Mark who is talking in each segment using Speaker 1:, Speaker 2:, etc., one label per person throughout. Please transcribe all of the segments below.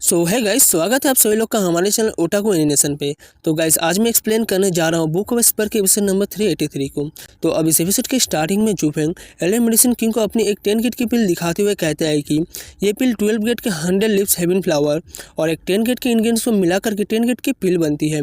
Speaker 1: सो है गाइस, स्वागत है आप सभी लोग का हमारे चैनल ओटाकू एनिमेशन पे। तो गाइस आज मैं एक्सप्लेन करने जा रहा हूँ बुक ऑफ स्पर के एपिसोड नंबर 383 को। तो अब इस एपिसोड के स्टार्टिंग में जूफेंग एलियन मेडिसिन किंग को अपनी एक 10 गेट की पिल दिखाते हुए कहता है कि ये पिल 12 गेट के 100 लिव्स हेवन फ्लावर और एक 10 गेट के इंग्रेडिएंट्स को मिलाकर के 10 गेट की पिल बनती है,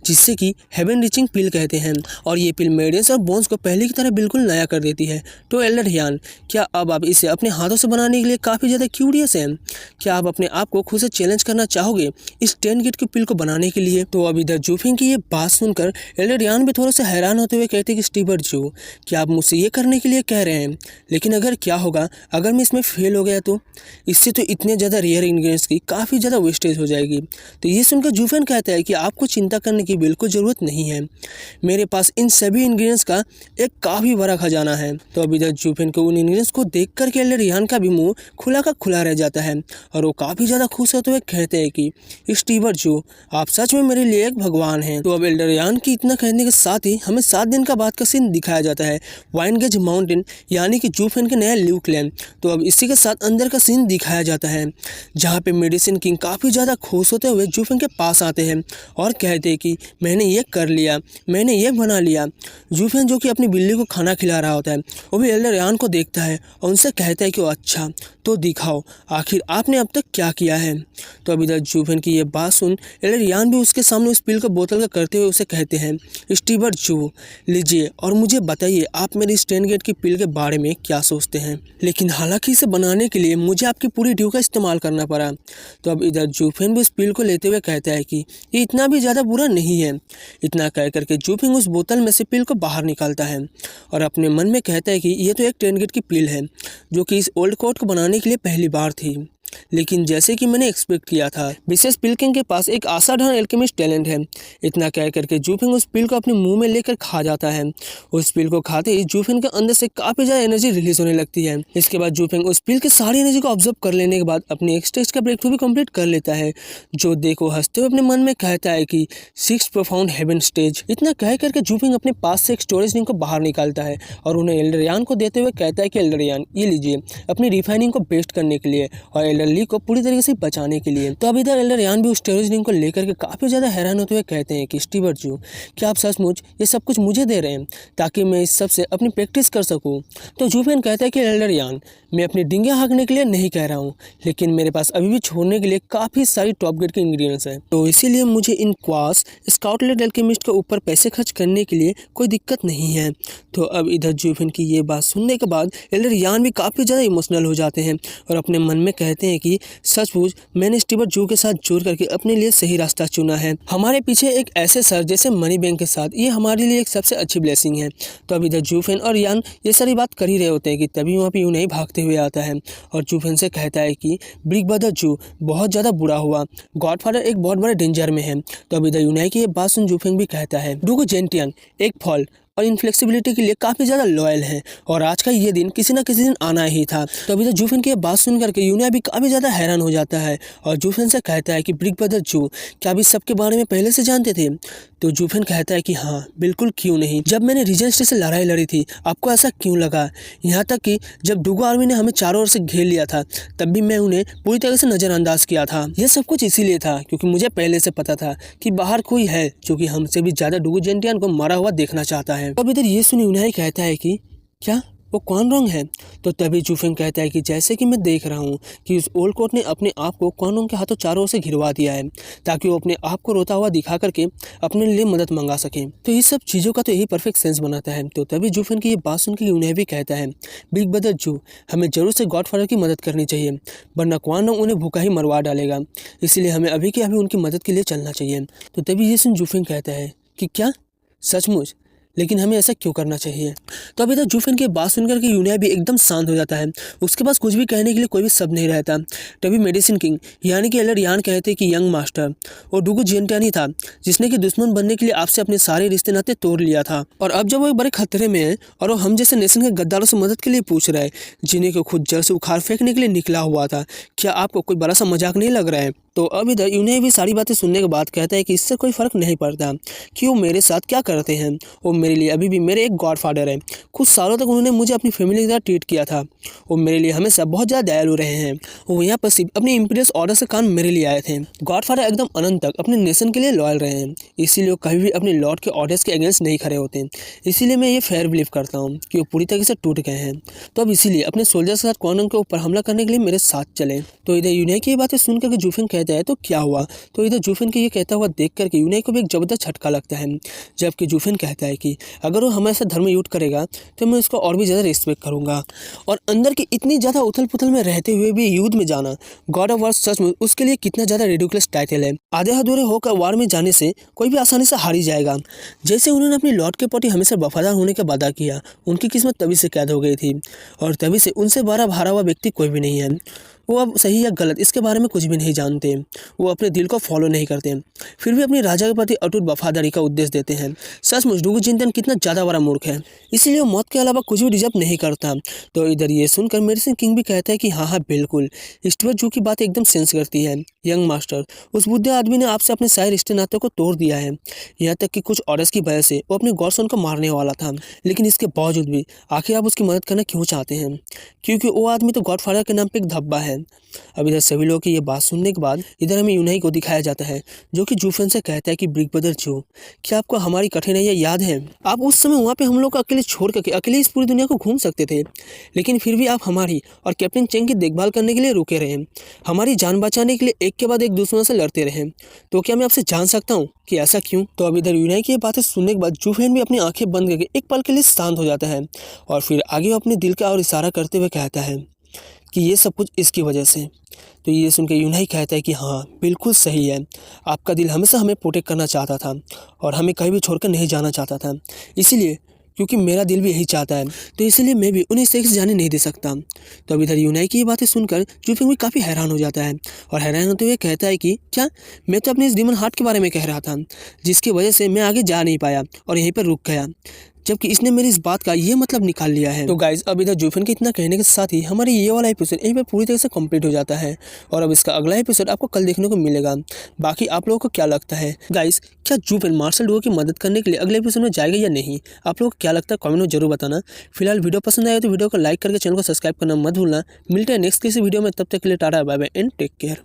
Speaker 1: जिससे कि हेवन रीचिंग पिल कहते हैं। और ये पिल मेडियंस और बोन्स को पहले की तरह बिल्कुल नया कर देती है। तो एल्डर हियान, क्या अब आप इसे अपने हाथों से बनाने के लिए काफ़ी ज़्यादा क्यूरियस हैं? क्या आप अपने आप को खुद से चैलेंज करना चाहोगे इस 10 गेट की पिल को बनाने के लिए? तो अब इधर जूफिंग की ये बात सुनकर एल्डर हियान भी थोड़ा सा हैरान होते हुए कहते कि स्टीबर जो, क्या आप मुझसे ये करने के लिए कह रहे हैं? लेकिन अगर क्या होगा अगर मैं इसमें फेल हो गया तो? इससे तो इतने ज़्यादा रेयर इंग्रेडिएंट्स की काफ़ी ज़्यादा वेस्टेज हो जाएगी। तो ये सुनकर जूफेन कहता है कि आपको चिंता करने की बिल्कुल ज़रूरत नहीं है, मेरे पास इन सभी इंग्रेडिएंट्स का एक काफ़ी बड़ा खजाना है। तो अब इधर जूफेन को उन इंग्रेडिएंट्स को देख कर के एल्डर हियान का भी मुंह खुला का खुला रह जाता है और वो काफ़ी ज़्यादा खुश होते हुए कहते हैं कि स्टीबर जो, आप सच में मेरे लिए एक भगवान हैं। तो अब एल्डर हियान की इतना कहने के साथ ही हमें 7 दिन का बाद का सीन दिखाया जाता है वाइनगेज माउंटेन, यानी कि जूफेन के नया ल्यू क्लैन। तो अब इसी के साथ अंदर का सीन दिखाया जाता है जहाँ पे मेडिसिन किंग काफ़ी ज़्यादा खुश होते हुए जूफेन के पास आते हैं और कहते हैं कि मैंने ये कर लिया, मैंने ये बना लिया। जूफेन जो कि अपनी बिल्ली को खाना खिला रहा होता है वो भी एल्डर हियान को देखता है और उनसे कहता है कि वो अच्छा तो दिखाओ आखिर आपने अब तक क्या किया है। तो अब इधर जूफेन की ये बात सुन एल्डर हियान भी उसके सामने उस पिल को बोतल का करते हुए उसे कहते हैं स्टीबर जो, लीजिए और मुझे बताइए आप मेरी स्टेन गेट की पिल के बारे में क्या सोचते हैं। लेकिन हालांकि इसे बनाने के लिए मुझे आपकी पूरी ड्यू का इस्तेमाल करना पड़ा। तो अब इधर जूफेन भी उस पिल को लेते हुए कहता है कि ये इतना भी ज़्यादा बुरा नहीं है। इतना कह करके जूफिंग उस बोतल में से पिल को बाहर निकालता है और अपने मन में कहता है कि ये तो एक 10 गेट की पिल है जो कि इस ओल्ड कोट को बनाने के लिए पहली बार थी। लेकिन जैसे कि मैंने एक्सपेक्ट किया था, विशेष पिलकिंग के पास एक असाधारण एल्केमिस्ट टैलेंट है। इतना कह करके जूफिंग उस पिल को अपने मुंह में लेकर खा जाता है। उस पिल को खाते ही जूफिंग के अंदर से काफ़ी ज़्यादा एनर्जी रिलीज होने लगती है। इसके बाद जूफिंग उस पिल की सारी एनर्जी को ऑब्जर्व कर लेने के बाद अपने एक स्टेज का ब्रेक थ्रू भी कंप्लीट कर लेता है, जो देखो हंसते हुए अपने मन में कहता है कि 6 प्रोफाउंड हेवन स्टेज। इतना कह करके जूफिंग अपने पास से एक स्टोरेज रिंग को बाहर निकालता है और उन्हें एल्डर हियान को देते हुए कहता है कि एल्डर हियान ये लीजिए अपनी रिफाइनिंग को बेस्ट करने के लिए और एल्डर ली को पूरी तरीके से बचाने के लिए। तो अब इधर एल्डर हियान भी उस स्टोरेज रिंग को लेकर के काफ़ी ज़्यादा हैरान होते हुए कहते हैं कि स्टीबर जो, क्या आप सचमुच ये सब कुछ मुझे दे रहे हैं ताकि मैं इस सब से अपनी प्रैक्टिस कर सकूं? तो जूफेन कहता है कि एल्डर हियान, मैं अपनी डिंगे हाँकने के लिए नहीं कह रहा हूँ, लेकिन मेरे पास अभी भी छोड़ने के लिए काफ़ी सारी टॉप ग्रेड के इंग्रेडिएंट्स हैं, तो इसीलिए मुझे इन क्वास स्काउटलेट एल्केमिस्ट के ऊपर पैसे खर्च करने के लिए कोई दिक्कत नहीं है। तो अब इधर जूफेन की ये बात सुनने के बाद एल्डर हियान भी काफ़ी ज़्यादा इमोशनल हो जाते हैं और अपने मन में कहते हैं कि सचमुच मैंने स्टीबर जू के साथ जुड़ करके अपने लिए सही रास्ता चुना है। हमारे पीछे एक ऐसे सर जैसे मनी बैंक के साथ ये हमारे लिए एक सबसे अच्छी ब्लेसिंग है। तो अब इधर जूफेन और यान ये सारी बात कर ही रहे होते हैं कि तभी वहाँ पे यूनाई भागते हुए आता है और जूफेन से कहता है कि बिग ब्रदर जू, बहुत ज़्यादा बुरा हुआ, गॉडफादर एक बहुत बड़े डेंजर में है। तो अब इधर यूनाई की ये बात सुन जूफेन भी कहता है डूगो जेंटियन एक फॉल और इनफ्लेक्सिबिलिटी के लिए काफ़ी ज़्यादा लॉयल है और आज का ये दिन किसी न किसी दिन आना ही था। तो अभी तो जूफिन की बात सुन करके यूनिया भी काफ़ी ज़्यादा हैरान हो जाता है और जूफिन से कहता है कि बिग ब्रदर जू, क्या आप इस सब के बारे में पहले से जानते थे? तो जूफिन कहता है कि हाँ बिल्कुल, क्यों नहीं। जब मैंने रीजेंट से लड़ाई लड़ी थी आपको ऐसा क्यों लगा? यहाँ तक कि जब डूगो आर्मी ने हमें चारों ओर से घेर लिया था तब भी मैं उन्हें पूरी तरह से नज़रअंदाज किया था। यह सब कुछ इसीलिए था क्योंकि मुझे पहले से पता था कि बाहर कोई है जो कि हमसे भी ज़्यादा डूगो जेंटियन को मरा हुआ देखना चाहता है। अब इधर ये सुनी यूनाई कहता है कि क्या वो कौन रॉन्ग है? तो तभी जूफिंग कहता है कि जैसे कि मैं देख रहा हूँ कि उस ओल्ड कोट ने अपने आप को कौन रॉन्ग के हाथों चारों ओर से घिरवा दिया है ताकि वो अपने आप को रोता हुआ दिखा करके अपने लिए मदद मंगा सके। तो ये सब चीज़ों का तो यही परफेक्ट सेंस बनाता है। तो तभी जूफिंग की ये बात सुन के यूनाई भी कहता है बिग ब्रदर जू, हमें जरूर से गॉडफादर की मदद करनी चाहिए वरना कौन रॉन्ग उन्हें भूखा ही मरवा डालेगा, इसलिए हमें अभी के अभी उनकी मदद के लिए चलना चाहिए। तो तभी ये सुन जूफिंग कहता है कि क्या सचमुच, लेकिन हमें ऐसा क्यों करना चाहिए? तो अभी तक जूफिन की बात सुनकर के यूनिया भी एकदम शांत हो जाता है, उसके पास कुछ भी कहने के लिए कोई भी शब्द नहीं रहता। तभी मेडिसिन किंग यानी कि एल्डर हियान कहते कि यंग मास्टर और डूगो जेंटियन ही था जिसने कि दुश्मन बनने के लिए आपसे अपने सारे रिश्ते नाते तोड़ लिया था और अब जब वो एक बड़े खतरे में है और वो हम जैसे नेशन के गद्दारों से मदद के लिए पूछ रहा है जिन्हें को खुद जड़ से उखाड़ फेंकने के लिए निकला हुआ था, क्या आपको कोई बड़ा सा मजाक नहीं लग रहा है? तो अब इधर यूनाई भी सारी बातें सुनने के बाद कहता है कि इससे कोई फ़र्क नहीं पड़ता कि वो मेरे साथ क्या करते हैं, वो मेरे लिए अभी भी मेरे एक गॉडफादर है। कुछ सालों तक उन्होंने मुझे अपनी फैमिली की तरह ट्रीट किया था। वो मेरे लिए हमेशा बहुत ज़्यादा दयालु रहे हैं। वो यहाँ पर सिर्फ अपने इम्पीरियस ऑर्डर से काम मेरे लिए आए थे। गॉडफादर एकदम अनंत तक अपने नेशन के लिए लॉयल रहे हैं, इसीलिए वो कभी भी अपने लॉर्ड के ऑर्डर्स के अगेंस्ट नहीं खड़े होते। इसीलिए मैं ये फेयर बिलीव करता हूँ कि वो पूरी तरीके से टूट गए हैं। तो अब इसीलिए अपने सोल्जर्स के साथ कॉर्नर के ऊपर हमला करने के लिए मेरे साथ चले। तो इधर यूनाई की ये बातें सुन करके जूफेंग कहता है तो क्या हुआ। तो इधर जूफेंग के ये कहता हुआ देख करके यूनाई को भी एक जबरदस्त झटका लगता है, जबकि जूफेंग कहता है कि अगर वो हमारे साथ धर्म युद्ध करेगा तो मैं उसको और भी ज़्यादा रिस्पेक्ट करूँगा। और अंदर की इतनी ज़्यादा उथल पुथल में रहते हुए भी युद्ध में जाना गॉड ऑफ वार सच में उसके लिए कितना ज़्यादा रिडिकुलस टाइटल है। आधे अधूरे होकर वार में जाने से कोई भी आसानी से हार ही जाएगा। जैसे उन्होंने अपने लॉर्ड के प्रति हमेशा वफादार होने का वादा किया, उनकी किस्मत तभी से कैद हो गई थी और तभी से उनसे बड़ा हारा हुआ व्यक्ति कोई भी नहीं है। वो अब सही या गलत इसके बारे में कुछ भी नहीं जानते, वो अपने दिल को फॉलो नहीं करते, फिर भी अपने राजा के प्रति अटूट वफादारी का उद्देश्य देते हैं। सचमुच डुगु जिंटन कितना ज़्यादा बड़ा मूर्ख है, इसीलिए वो मौत के अलावा कुछ भी डिजर्व नहीं करता। तो इधर ये सुनकर मेडिसिन किंग भी कहता है कि हाँ हाँ बिल्कुल, स्टुअर्ट जू की बात एकदम सेंस करती है। यंग मास्टर, उस बुढ़े आदमी ने आपसे अपने सारे रिश्ते नाते को तोड़ दिया है, यहाँ तक कि कुछ ऑर्डर्स की वजह से वो अपने गॉडसन को मारने वाला था। लेकिन इसके बावजूद भी आखिर आप उसकी मदद करना क्यों चाहते हैं? क्योंकि वो आदमी तो गॉडफादर के नाम पे एक धब्बा है। अब इधर सभी लोगों की ये बात सुनने के बाद इधर हमें यूनाई को दिखाया जाता है, जो कि जूफेन से कहता है कि बिग ब्रदर जू, क्या आपको हमारी कठिनाइयाँ याद है? आप उस समय वहाँ पे हम लोग को अकेले छोड़ करके अकेले इस पूरी दुनिया को घूम सकते थे, लेकिन फिर भी आप हमारी और कैप्टन चेंग की देखभाल करने के लिए रुके रहे, हमारी जान बचाने के लिए एक के बाद एक दुश्मनों से लड़ते रहे। तो क्या मैं आपसे जान सकता हूँ कि ऐसा क्यों? तो अब इधर यूनाई की ये बातें सुनने के बाद जूफेन भी अपनी आंखें बंद करके एक पल के लिए शांत हो जाता है और फिर आगे वो अपने दिल का और इशारा करते हुए कहता है कि ये सब कुछ इसकी वजह से। तो ये सुन के यूनाई कहता है कि हाँ बिल्कुल सही है, आपका दिल हमेशा हमें प्रोटेक्ट करना चाहता था और हमें कहीं भी छोड़कर नहीं जाना चाहता था, इसीलिए क्योंकि मेरा दिल भी यही चाहता है, तो इसलिए मैं भी उन्हें सेक्स जाने नहीं दे सकता। तो अब इधर यूनाई की ये बातें सुनकर जूफेंग भी काफ़ी हैरान हो जाता है और हैरान होते हुए कहता है कि क्या मैं तो अपने इस डीमन हार्ट के बारे में कह रहा था, जिसकी वजह से मैं आगे जा नहीं पाया और यहीं पर रुक गया, जबकि इसने मेरी इस बात का ये मतलब निकाल लिया है। तो गाइज अब इधर जूफेन के इतना कहने के साथ ही हमारे ये वाला एपिसोड यहीं पर पूरी तरह से कंप्लीट हो जाता है और अब इसका अगला एपिसोड आपको कल देखने को मिलेगा। बाकी आप लोगों को क्या लगता है गाइज, क्या जूफेन मार्शल डुओ की मदद करने के लिए अगले एपिसोड में जाएगा या नहीं? आप लोगों को क्या लगता है कमेंट में जरूर बताना। फिलहाल वीडियो पसंद आया तो वीडियो को लाइक करके चैनल को सब्सक्राइब करना मत भूलना। मिलते हैं नेक्स्ट किसी वीडियो में, तब तक के लिए tata bye bye and take care.